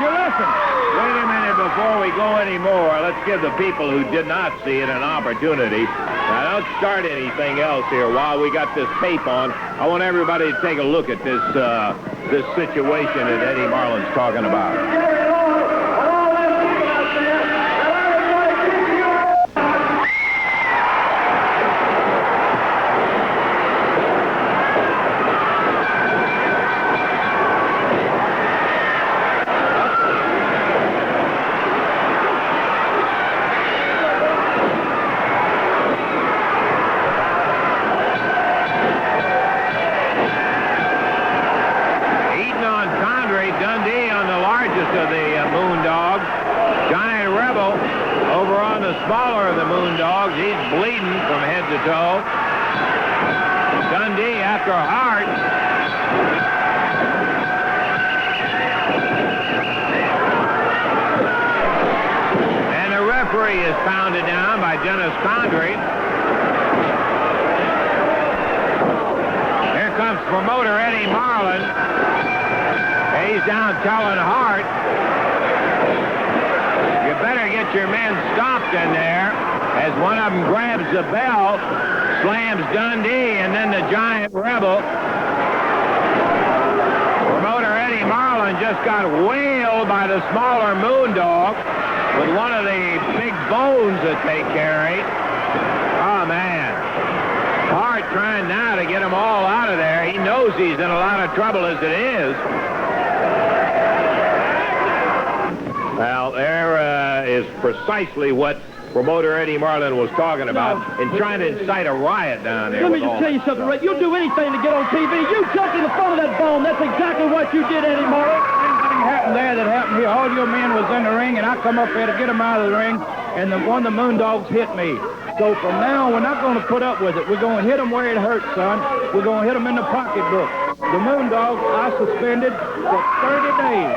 your lesson. Wait a minute before we go any more. Let's give the people who did not see it an opportunity. Now, don't start anything else here while we got this tape on. I want everybody to take a look at this this situation that Eddie Marlin's talking about. Smaller of the Moondogs. He's bleeding from head to toe. Dundee after Hart. And the referee is pounded down by Dennis Condrey. Here comes promoter Eddie Marlin. He's down telling Hart, you better get your men stopped in there, as one of them grabs the bell, slams Dundee, and then the Giant Rebel. Promoter Eddie Marlin just got whaled by the smaller Moondog with one of the big bones that they carry. Oh, man. Hart trying now to get them all out of there. He knows he's in a lot of trouble as it is. Well, there is precisely what promoter Eddie Marlin was talking about in trying to incite a riot down there. Let me just tell you something, Ray. You'll do anything to get on TV. You jumped in the front of that bone. That's exactly what you did, Eddie Marlin. Anything happened there that happened here. All your men was in the ring, and I come up there to get them out of the ring, and one of the Moondogs hit me. So from now on, we're not going to put up with it. We're going to hit them where it hurts, son. We're going to hit them in the pocketbook. The Moondogs I suspended for 30 days.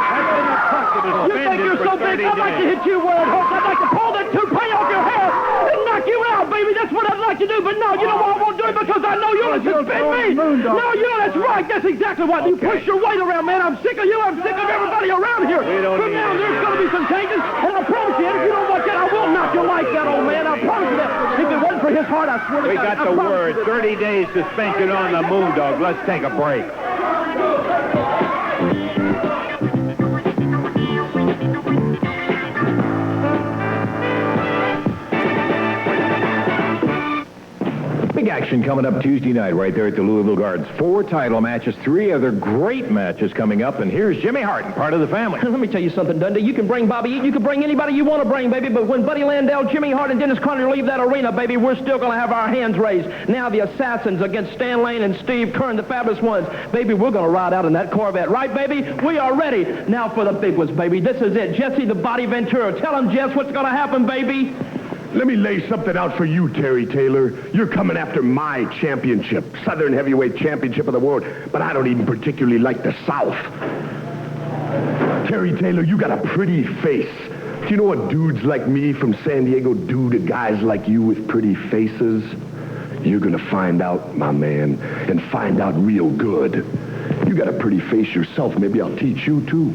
That's in the pocket. You think you're so big? I'd like to hit you where it hurts. I'd like to pull that toupee off your hair and knock you out, baby. That's what I'd like to do. But no, you know why I won't do it? Because I know you'll suspend me. No, you know that's right. That's exactly what. You push your weight around, man. I'm sick of you. I'm sick of everybody around here. From now, there's going to be some changes. And I promise you, if you don't watch that, I will knock you like that, old man. I promise you that. If it wasn't for his heart, I swear to God. We got the word. 30 days suspension on the Moondog. Let's take a break. Big action coming up Tuesday night right there at the Louisville Gardens. 4 title matches, 3 other great matches coming up, and here's Jimmy Harden, part of the family. Let me tell you something, Dundee. You can bring Bobby Eaton, you can bring anybody you want to bring, baby, but when Buddy Landell, Jimmy Hart, and Dennis Conner leave that arena, baby, we're still going to have our hands raised. Now the Assassins against Stan Lane and Steve Kern, the Fabulous Ones. Baby, we're going to ride out in that Corvette, right, baby? We are ready. Now for the big ones, baby. This is it. Jesse the Body Ventura. Tell him, Jess, what's going to happen, baby? Let me lay something out for you, Terry Taylor. You're coming after my championship, Southern Heavyweight Championship of the world, but I don't even particularly like the South. Terry Taylor, you got a pretty face. Do you know what dudes like me from San Diego do to guys like you with pretty faces? You're gonna find out, my man, and find out real good. You got a pretty face yourself. Maybe I'll teach you, too.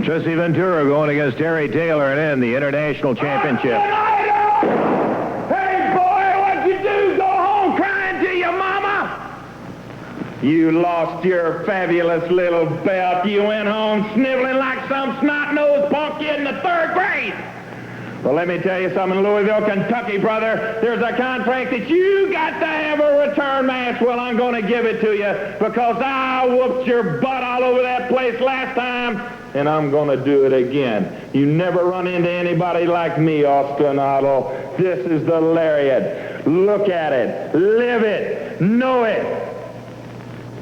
Jesse Ventura going against Terry Taylor and in the International Championship. Hey, boy, what'd you do? Go home crying to your mama? You lost your fabulous little belt. You went home sniveling like some snot-nosed punk kid in the 3rd grade. Well, let me tell you something, Louisville, Kentucky, brother. There's a contract that you got to have a return match. Well, I'm going to give it to you because I whooped your butt all over that place last time, and I'm going to do it again. You never run into anybody like me, Austin Otto. This is the lariat. Look at it. Live it. Know it.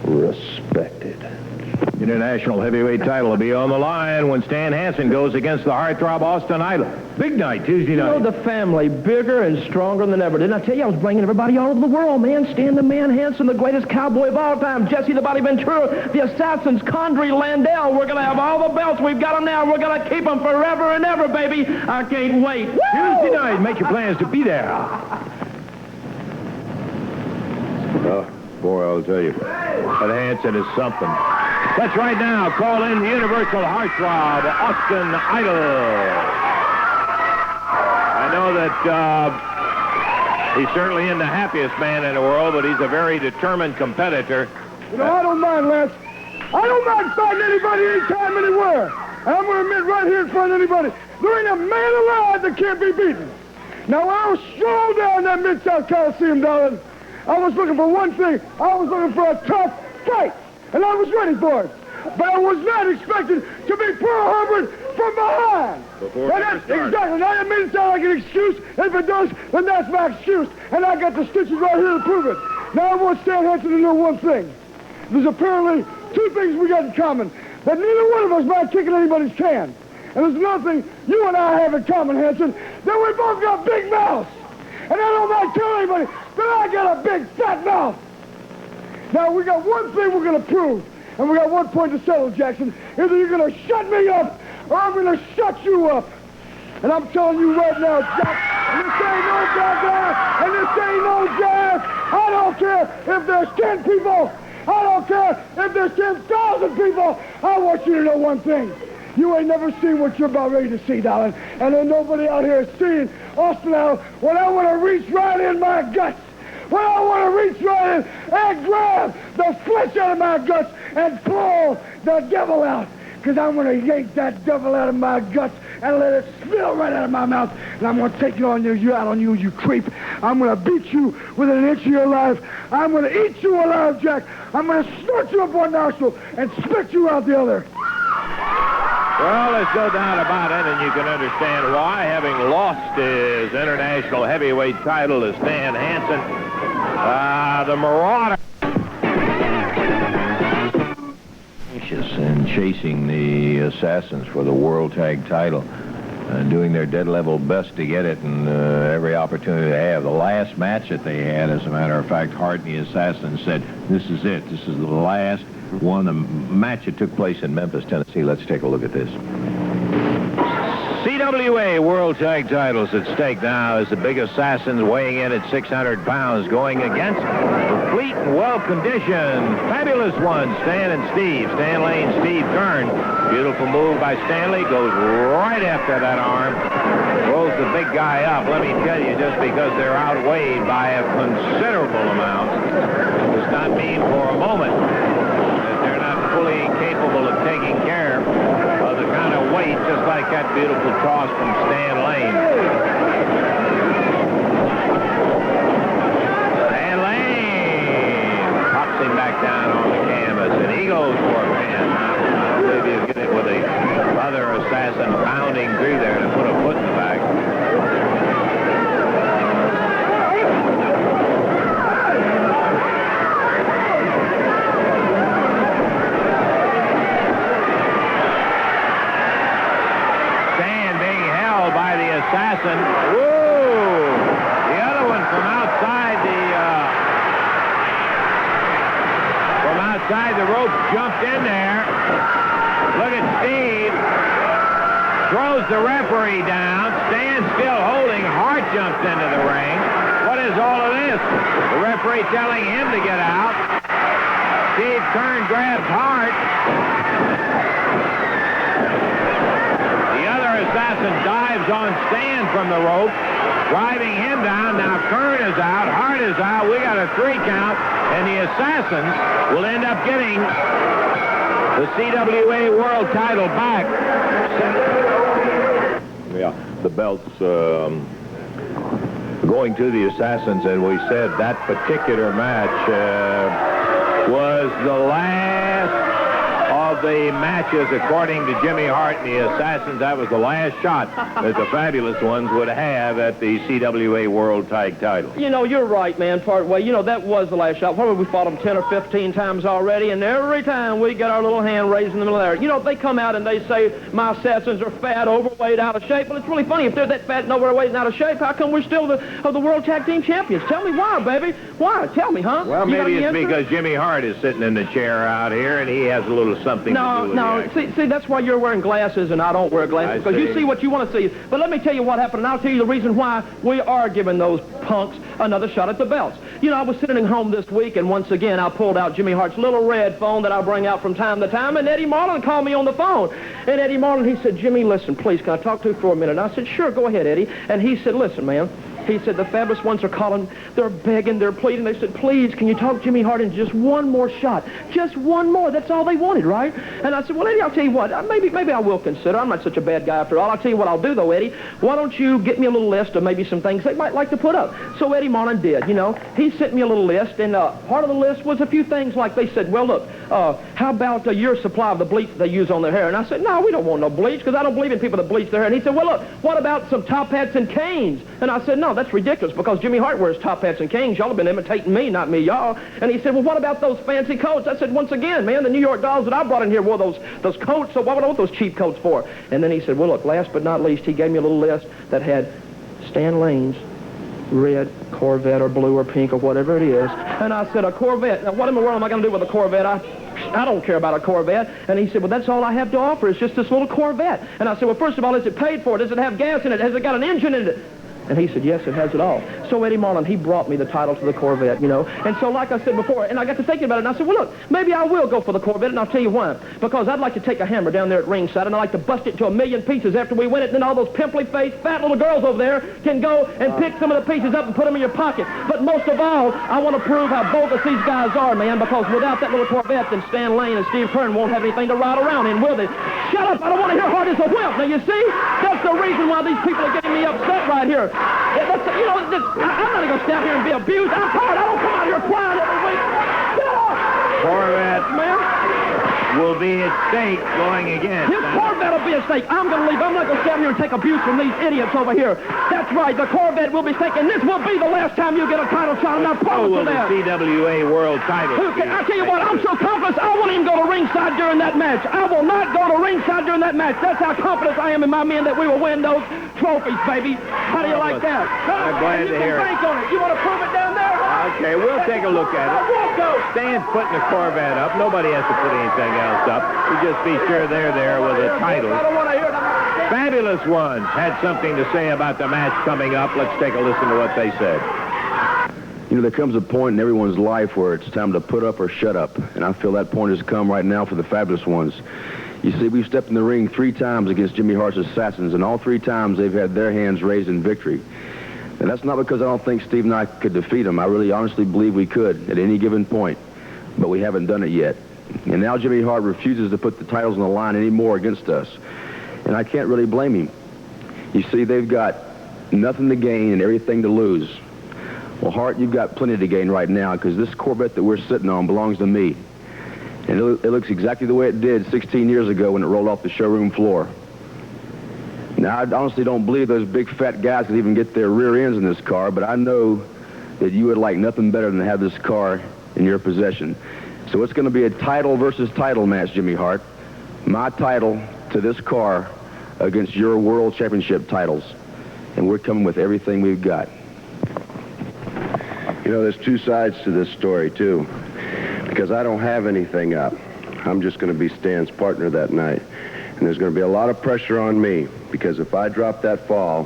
Respect it. International heavyweight title will be on the line when Stan Hansen goes against the heartthrob Austin Idol. Big night, Tuesday night. You know, the family, bigger and stronger than ever. Didn't I tell you I was bringing everybody all over the world, man? Stan the Man Hansen, the greatest cowboy of all time. Jesse the Body Ventura, the Assassins, Condrey, Landell. We're going to have all the belts. We've got them now. We're going to keep them forever and ever, baby. I can't wait. Woo! Tuesday night, make your plans to be there. Boy, I'll tell you, that Hansen is something. Let's right now call in the Universal Heartthrob, Austin Idol. I know that he's certainly in the happiest man in the world, but he's a very determined competitor. You know, I don't mind, Lance. I don't mind fighting anybody anytime, anywhere. And I'm going to admit right here in front of anybody, there ain't a man alive that can't be beaten. Now, I was strong down that Mid-South Coliseum, darling. I was looking for one thing. I was looking for a tough fight, and I was ready for it. But I was not expecting to be Pearl Harbored from behind. Exactly. Now, that may sound like an excuse. If it does, then that's my excuse. And I got the stitches right here to prove it. Now, I want Stan Hansen to know one thing. There's apparently two things we got in common. That neither one of us mind kicking anybody's can. And there's another thing you and I have in common, Hansen, that we both got big mouths. And I don't mind telling anybody that I got a big fat mouth. Now, we got one thing we're going to prove. And we got one point to settle, Jackson. Either you're going to shut me up, or I'm going to shut you up. And I'm telling you right now, Jack, and this ain't no gaga, and this ain't no jazz. I don't care if there's 10 people. I don't care if there's 10,000 people. I want you to know one thing. You ain't never seen what you're about ready to see, darling. And there's nobody out here seeing Austin out when I want to reach right in my guts. When I want to reach right in and grab the flesh out of my guts and pull the devil out. Because I'm going to yank that devil out of my guts and let it spill right out of my mouth. And I'm going to take it on you out on you, you creep. I'm going to beat you within an inch of your life. I'm going to eat you alive, Jack. I'm going to snort you up one nostril and spit you out the other. Well, there's no doubt about it, and you can understand why, having lost his international heavyweight title to Stan Hansen, the Marauder. And chasing the Assassins for the World Tag title, doing their dead level best to get it, and every opportunity they have. The last match that they had, as a matter of fact, Hart and the Assassins said, this is it. This is the last one, the match that took place in Memphis, Tennessee. Let's take a look at this. CWA World Tag titles at stake now as the big Assassins weighing in at 600 pounds going against the fleet and well-conditioned fabulous ones, Stan and Steve. Stan Lane, Steve Kern. Beautiful move by Stanley. Goes right after that arm. Rolls the big guy up. Let me tell you, just because they're outweighed by a considerable amount does not mean for a moment that they're not fully capable of taking care of the kind of weight, just like that beautiful toss from Stan Lane. Stan Lane pops him back down on the canvas, and he goes for a pin. Now, maybe he'll get it with the other assassin pounding through there to put a foot in the back. Assassin. Whoa! The other one from outside the rope jumped in there. Look at Steve. Throws the referee down. Stan's still holding. Hart jumps into the ring. What is all of this? The referee telling him to get out. Steve Kern grabs Hart. Assassin dives on Stan from the rope, driving him down. Now Kern is out, Hart is out. We got a 3 count, and the Assassins will end up getting the CWA World title back. Yeah, the belts going to the Assassins, and we said that particular match was the last of the matches, according to Jimmy Hart and the Assassins. That was the last shot that the fabulous ones would have at the CWA World Tag title. You know, you're right, man, part way. You know, that was the last shot. Probably we fought them 10 or 15 times already, and every time we get our little hand raised in the middle of there. You know, they come out and they say, my Assassins are fat, overweight, out of shape. Well, it's really funny. If they're that fat and overweight and out of shape, how come we're still the World Tag Team Champions? Tell me why, baby. Why? Tell me, huh? Well, maybe it's because Jimmy Hart is sitting in the chair out here, and he has a little something nothing to do with the action. See, that's why you're wearing glasses and I don't wear glasses, because you see what you want to see. But let me tell you what happened, and I'll tell you the reason why we are giving those punks another shot at the belts. You know, I was sitting at home this week, and once again, I pulled out Jimmy Hart's little red phone that I bring out from time to time, and Eddie Marlin called me on the phone. And Eddie Marlin, he said, Jimmy, listen, please, can I talk to you for a minute? And I said, sure, go ahead, Eddie. And he said, listen, man. He said, the Fabulous Ones are calling, they're begging, they're pleading. They said, please, can you talk Jimmy Hart in just one more shot? Just one more. That's all they wanted, right? And I said, well, Eddie, I'll tell you what. Maybe I will consider. I'm not such a bad guy after all. I'll tell you what I'll do, though, Eddie. Why don't you get me a little list of maybe some things they might like to put up? So Eddie Marlin did, you know. He sent me a little list, and part of the list was a few things like they said, well, look, how about your supply of the bleach they use on their hair? And I said, no, we don't want no bleach, because I don't believe in people that bleach their hair. And he said, well, look, what about some top hats and canes? And I said, no, that's ridiculous, because Jimmy Hart wears top hats and canes. Y'all have been imitating me, not me, y'all. And he said, well, what about those fancy coats? I said, once again, man, the New York Dolls that I brought in here wore those coats, so what would I want those cheap coats for? And then he said, well, look, last but not least, he gave me a little list that had Stan Lane's red Corvette or blue or pink or whatever it is. And I said, a Corvette. Now, what in the world am I going to do with a Corvette? I don't care about a Corvette. And he said, well, that's all I have to offer is just this little Corvette. And I said, well, first of all, is it paid for? Does it have gas in it? Has it got an engine in it? And he said, yes, it has it all. So Eddie Marlin, he brought me the title to the Corvette, you know. And so like I said before, and I got to thinking about it, and I said, well, look, maybe I will go for the Corvette, and I'll tell you why. Because I'd like to take a hammer down there at ringside, and I'd like to bust it to 1,000,000 pieces after we win it, and then all those pimply-faced, fat little girls over there can go and pick some of the pieces up and put them in your pocket. But most of all, I want to prove how bogus these guys are, man, because without that little Corvette, then Stan Lane and Steve Kern won't have anything to ride around in, will they? Shut up, I don't want to hear hard as a wimp. Now, you see, that's the reason why these people are getting me upset right here. You know, I'm not going to stand here and be abused. I'm tired. I don't come out here crying every week. Get off! Corvette man. will be at stake going again. His Corvette will be at stake. I'm going to leave. I'm not going to stand here and take abuse from these idiots over here. That's right. The Corvette will be stake, and this will be the last time you get a title shot. I'm not promising will that. The CWA World Title. Okay, I tell you what, I'm so confident, I won't even go to ringside during that match. I will not go to ringside during that match. That's how confident I am in my men that we will win those trophies, baby. How do you like that? I'm glad to hear it. You can bank on it. You want to prove it down there? Okay, we'll take a look at it. I won't go. Stan's putting the Corvette up. Nobody has to put anything else up. You just be sure they're there with a title. I don't want to hear it. Fabulous Ones had something to say about the match coming up. Let's take a listen to what they said. You know, there comes a point in everyone's life where it's time to put up or shut up. And I feel that point has come right now for the Fabulous Ones. You see, we've stepped in the ring 3 times against Jimmy Hart's Assassins, and all 3 times they've had their hands raised in victory. And that's not because I don't think Steve and I could defeat them. I really honestly believe we could at any given point, but we haven't done it yet. And now Jimmy Hart refuses to put the titles on the line anymore against us. And I can't really blame him. You see, they've got nothing to gain and everything to lose. Well, Hart, you've got plenty to gain right now, because this Corvette that we're sitting on belongs to me. And it looks exactly the way it did 16 years ago when it rolled off the showroom floor. Now, I honestly don't believe those big fat guys could even get their rear ends in this car, but I know that you would like nothing better than to have this car in your possession. So it's going to be a title versus title match, Jimmy Hart. My title to this car against your world championship titles. And we're coming with everything we've got. You know, there's 2 sides to this story, too. Because I don't have anything up. I'm just going to be Stan's partner that night. And there's going to be a lot of pressure on me, because if I drop that fall,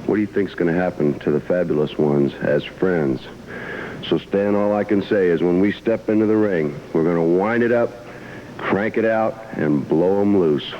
what do you think's going to happen to the Fabulous Ones as friends? So, Stan, all I can say is when we step into the ring, we're going to wind it up, crank it out, and blow them loose.